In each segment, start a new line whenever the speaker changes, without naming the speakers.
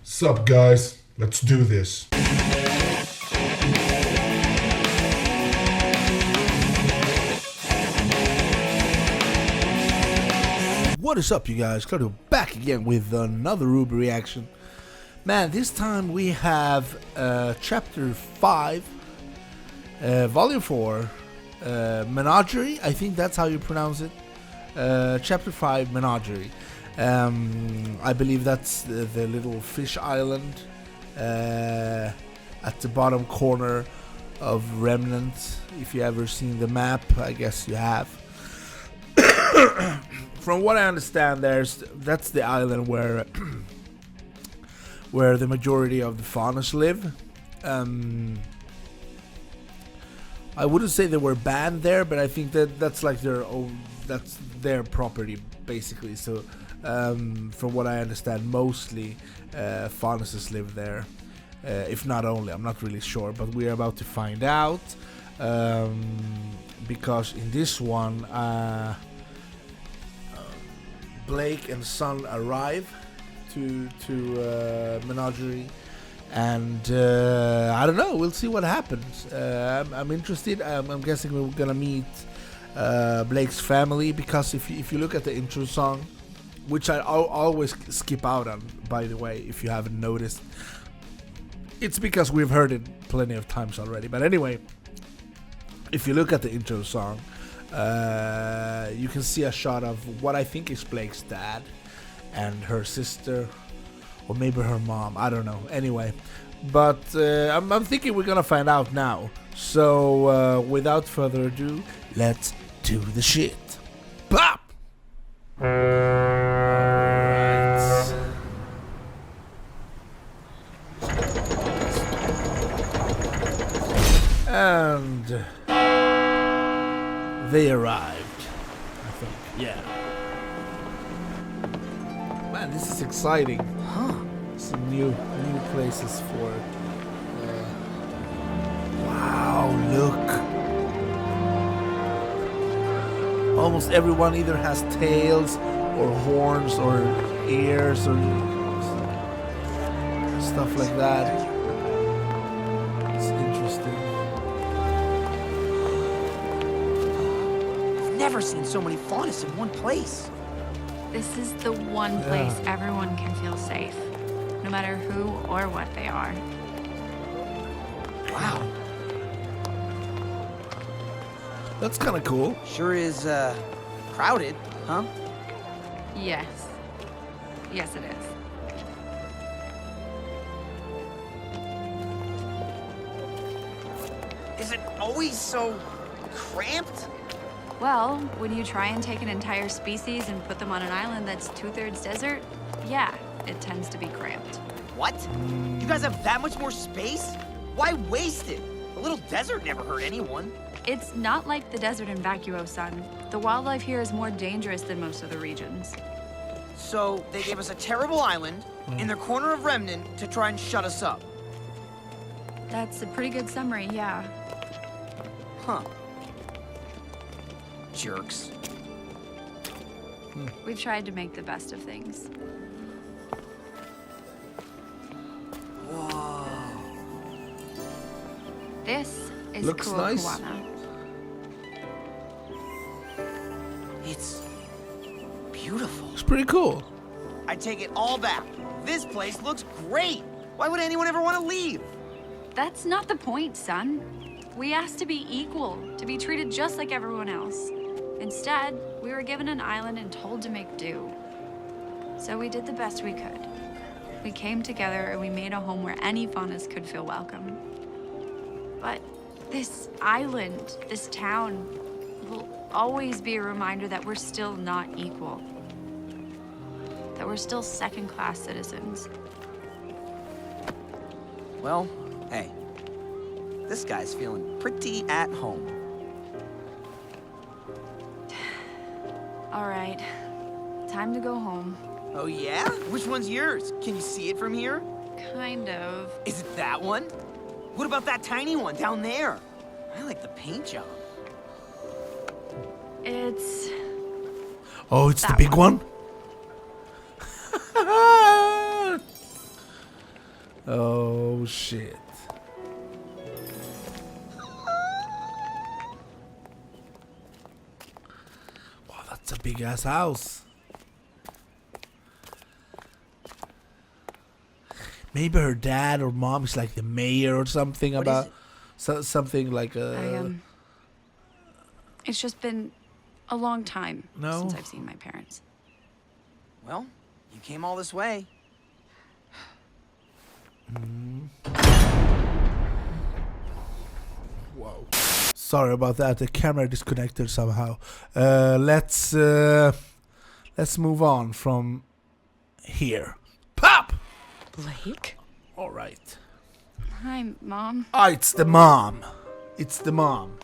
Sup, guys? Let's do this.
What is up, you guys? Claudio back again with another RWBY reaction. Man, this time we have Chapter 5, Volume 4, Menagerie. I think that's how you pronounce it. Chapter 5, Menagerie. I believe that's the little fish island at the bottom corner of Remnant. If you ever seen the map, I guess you have. From what I understand, that's the island where where the majority of the faunus live. I wouldn't say they were banned there, but I think that's like their own, that's their property basically. So from what I understand, mostly faunuses live there, if not only. I'm not really sure, but we're about to find out, because in this one Blake and Son arrive to Menagerie, and I don't know. We'll see what happens. I'm interested. I'm guessing we're gonna meet Blake's family, because if you look at the intro song, which I always skip out on, by the way, if you haven't noticed, it's because we've heard it plenty of times already. But anyway, if you look at the intro song, you can see a shot of what I think is Blake's dad and her sister, or maybe her mom, I don't know. Anyway, but I'm thinking we're gonna find out now. So without further ado, let's do the shit. Bop! Alright. And they arrived, I think. Yeah. Man, this is exciting.
Huh.
Some new places for it. Wow, look. Almost everyone either has tails or horns or ears or stuff like that. It's interesting.
Never seen so many faunus in one place.
This is the one place everyone can feel safe, no matter who or what they are.
Wow.
That's kind of cool.
Sure is, crowded, huh?
Yes. Yes, it is.
Is it always so cramped?
Well, when you try and take an entire species and put them on an island that's 2/3 desert, yeah, it tends to be cramped.
What? You guys have that much more space? Why waste it? A little desert never hurt anyone.
It's not like the desert in Vacuo, son. The wildlife here is more dangerous than most of the regions.
So they gave us a terrible island in the corner of Remnant to try and shut us up.
That's a pretty good summary, yeah.
Huh. Jerks.
We've tried to make the best of things.
Whoa.
This is
Looks nice.
Kuokuana.
It's beautiful.
It's pretty cool.
I take it all back. This place looks great. Why would anyone ever want to leave?
That's not the point, son. We asked to be equal, to be treated just like everyone else. Instead, we were given an island and told to make do. So we did the best we could. We came together and we made a home where any faunus could feel welcome. But this island, this town, will always be a reminder that we're still not equal. That we're still second-class citizens.
Well, hey, this guy's feeling pretty at home.
All right, time to go home.
Oh yeah? Which one's yours? Can you see it from here?
Kind of.
Is it that one? What about that tiny one down there? I like the paint job.
It's...
Oh, it's the
That
big
one.
one? Oh shit. Wow, that's a big ass house. Maybe her dad or mom is like the mayor or something.
What
about
is it?
something like
It's just been a long time
No.
since I've seen my parents.
Well, you came all this way.
Whoa. Sorry about that. The camera disconnected somehow. Let's move on from here. Pop.
Blake?
All right.
Hi, Mom.
Ah, it's the mom. It's the mom.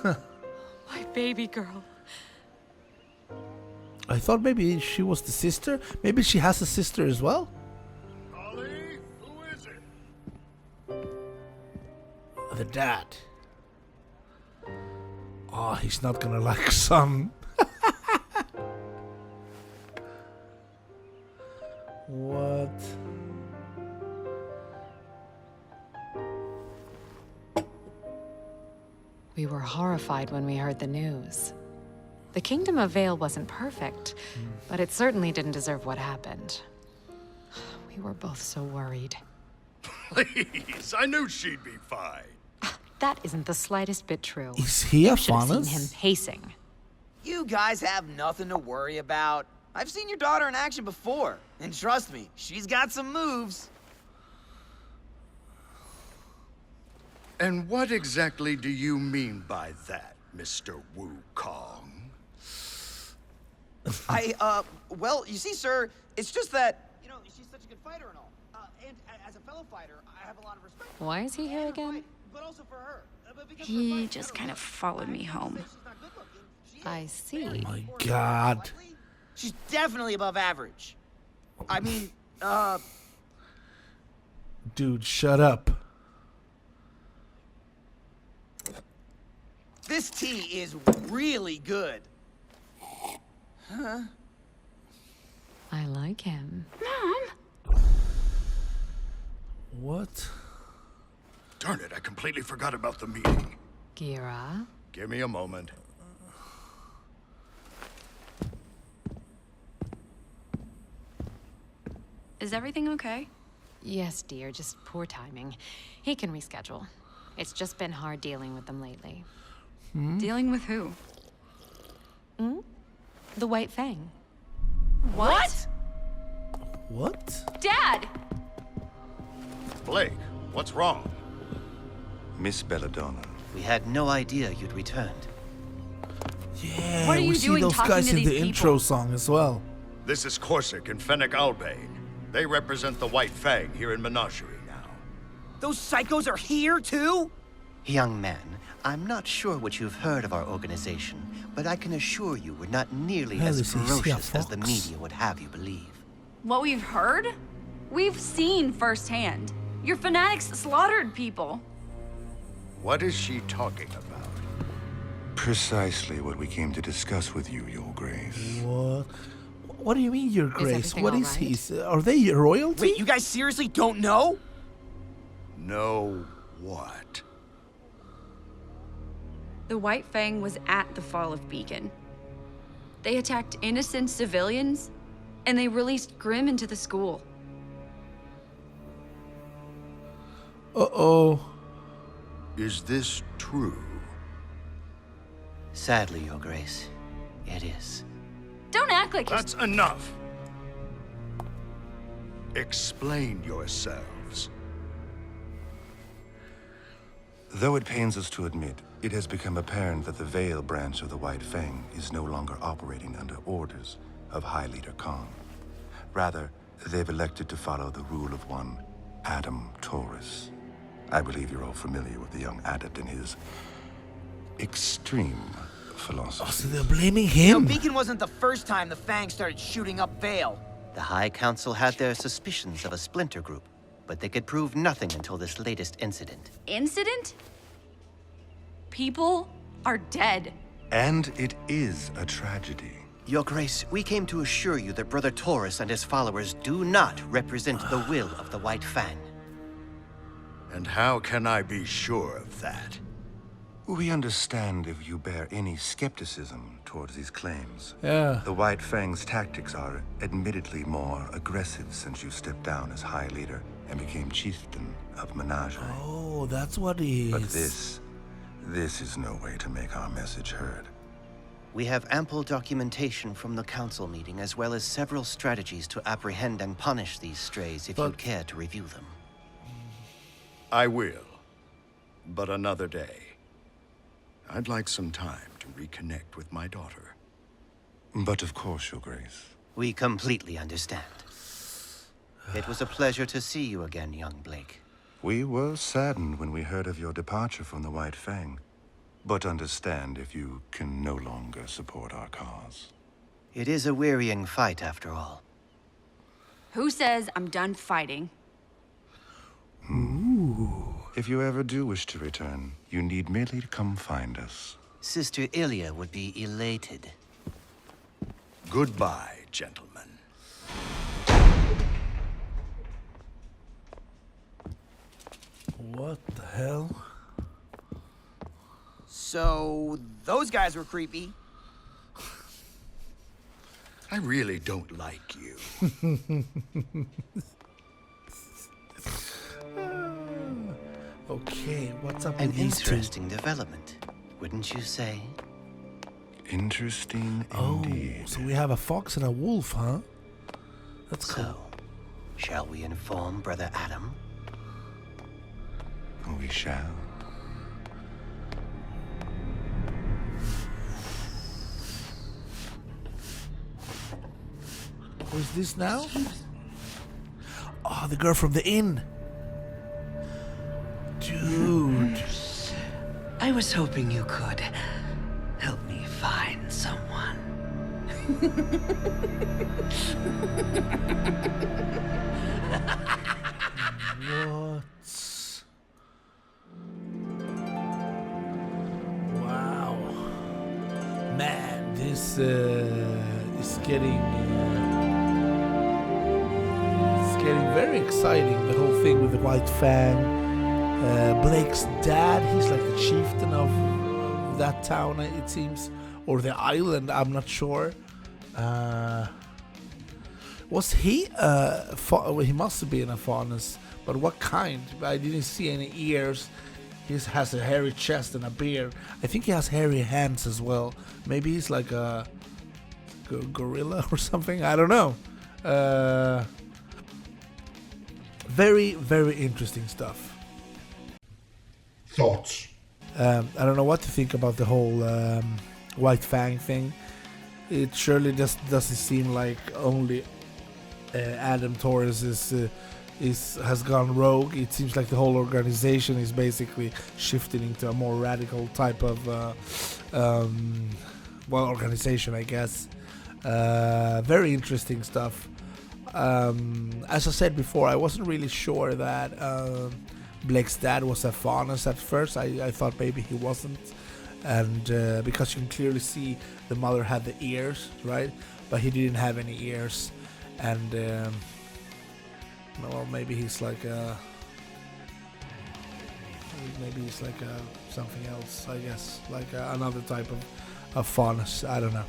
My baby girl.
I thought maybe she was the sister. Maybe she has a sister as well.
Ollie, who is it?
The dad. Oh, he's not gonna like son. What?
We were horrified when we heard the news. The Kingdom of Vale wasn't perfect, but it certainly didn't deserve what happened. We were both so worried.
Please, I knew she'd be fine.
That isn't the slightest bit true.
Is he a
You should have seen him
Faunus?
pacing.
You guys have nothing to worry about. I've seen your daughter in action before. And trust me, she's got some moves.
And what exactly do you mean by that, Mr. Wukong?
Well, you see, sir, it's just that, she's such a good fighter and all. And as a fellow fighter, I have a lot of respect for her.
Why is he here
And her
again?
fight, but also for her. Because her
He
fight,
just
I don't
kind
know.
of followed me home.
She's not good looking. She
I
is.
see.
My God.
She's definitely above average. I mean,
Dude, shut up.
this tea is really good.
I like him.
What?
Darn it, I completely forgot about the meeting.
Gira?
Give me a moment.
Is everything okay?
Yes, dear, just poor timing. He can reschedule. It's just been hard dealing with them lately.
Dealing with who?
The White Fang.
What?
What?
Dad!
Blake, what's wrong?
Miss Belladonna.
We had no idea you'd returned.
Yeah,
What are
we
you
see
doing
those
talking
guys
to
in
these
the intro
people?
song as well.
This is Corsic and Fennec Albane. They represent the White Fang here in Menagerie now.
Those psychos are here, too?
Young man, I'm not sure what you've heard of our organization, but I can assure you we're not nearly
Hell,
as
is he a
ferocious as the
fox?
media would have you believe.
What we've heard? We've seen firsthand. Your fanatics slaughtered people.
What is she talking about?
Precisely what we came to discuss with you, Your Grace.
What? What do you mean, Your Grace?
everything
What
all
is
right?
he? Are they royalty?
Wait, you guys seriously don't know?
No what?
The White Fang was at the fall of Beacon. They attacked innocent civilians, and they released Grimm into the school.
Uh-oh.
Is this true?
Sadly, Your Grace, it is.
Don't act like
That's enough. Explain yourselves.
Though it pains us to admit, it has become apparent that the Vale branch of the White Fang is no longer operating under orders of High Leader Khan. Rather, they've elected to follow the rule of one Adam Taurus. I believe you're all familiar with the young adept and his extreme philosophy.
Oh, so they're blaming him.
Beacon wasn't the first time the Fang started shooting up Vale.
The High Council had their suspicions of a splinter group, but they could prove nothing until this latest incident.
incident? People are dead.
And it is a tragedy.
Your Grace, we came to assure you that Brother Taurus and his followers do not represent the will of the White Fang.
And how can I be sure of that?
We understand if you bear any skepticism towards these claims.
Yeah.
The White Fang's tactics are admittedly more aggressive since you stepped down as High Leader and became Chieftain of Menagerie.
Oh, that's what it is.
But this is no way to make our message heard.
We have ample documentation from the council meeting, as well as several strategies to apprehend and punish these strays if you'd care to review them.
I will. But another day. I'd like some time to reconnect with my daughter.
But of course, Your Grace.
We completely understand. It was a pleasure to see you again, young Blake.
We were saddened when we heard of your departure from the White Fang, but understand if you can no longer support our cause.
It is a wearying fight, after all.
Who says I'm done fighting?
Ooh.
If you ever do wish to return, you need merely to come find us.
Sister Ilya would be elated.
Goodbye, gentlemen.
What the hell?
So, those guys were creepy.
I really don't like you.
Okay, what's up
An
with these two?
interesting development, wouldn't you say?
Interesting
Oh,
indeed.
so we have a fox and a wolf, huh? That's cool.
So, shall we inform Brother Adam?
We shall.
Who's this now? Oh, the girl from the inn. Dude.
I was hoping you could help me find someone.
What? Wow. Man, this is getting it's getting very exciting. The whole thing with the White Fang. Blake's dad, he's like the chieftain of that town, it seems, or the island. I'm not sure. Was he? Well, he must have been a faunus, but what kind? I didn't see any ears. He has a hairy chest and a beard. I think he has hairy hands as well. Maybe he's like a gorilla or something. I don't know. Very, very interesting stuff.
Thoughts?
I don't know what to think about the whole White Fang thing. It surely just doesn't seem like only Adam Torres has gone rogue. It seems like the whole organization is basically shifting into a more radical type of organization, I guess. Very interesting stuff. As I said before, I wasn't really sure that Blake's dad was a faunus at first. I thought maybe he wasn't, and because you can clearly see the mother had the ears, right? But he didn't have any ears, and well, maybe he's like something else, I guess, like another type of faunus. I don't know.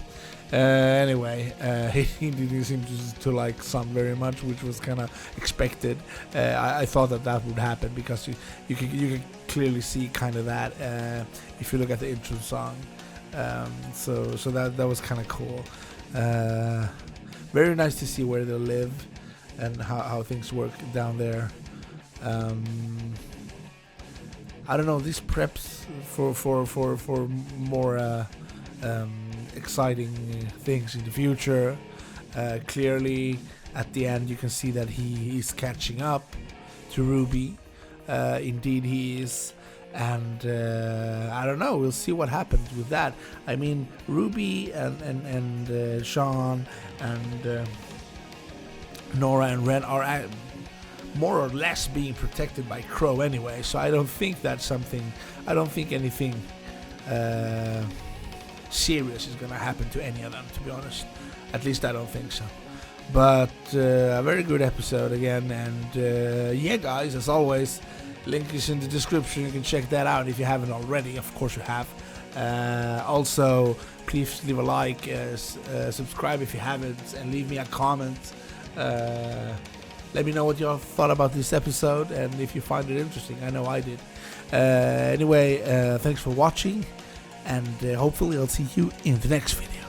Anyway, he didn't seem to like Sun very much, which was kind of expected. I thought that would happen because you can clearly see kind of that if you look at the intro song. So that was kind of cool. Very nice to see where they live and how things work down there. I don't know, these preps for more exciting things in the future. Clearly at the end you can see that he is catching up to RWBY. Indeed he is, and I don't know, we'll see what happens with that. I mean, RWBY and Sean and Nora and Ren are more or less being protected by Crow anyway, so I don't think that's something, I don't think anything serious is gonna happen to any of them, to be honest. At least I don't think so. But a very good episode again, and yeah, guys, as always, link is in the description. You can check that out if you haven't already. Of course you have. Also, please leave a like, subscribe if you haven't, and leave me a comment. Let me know what you all thought about this episode, and if you find it interesting. I know I did. Anyway, thanks for watching, and hopefully I'll see you in the next video.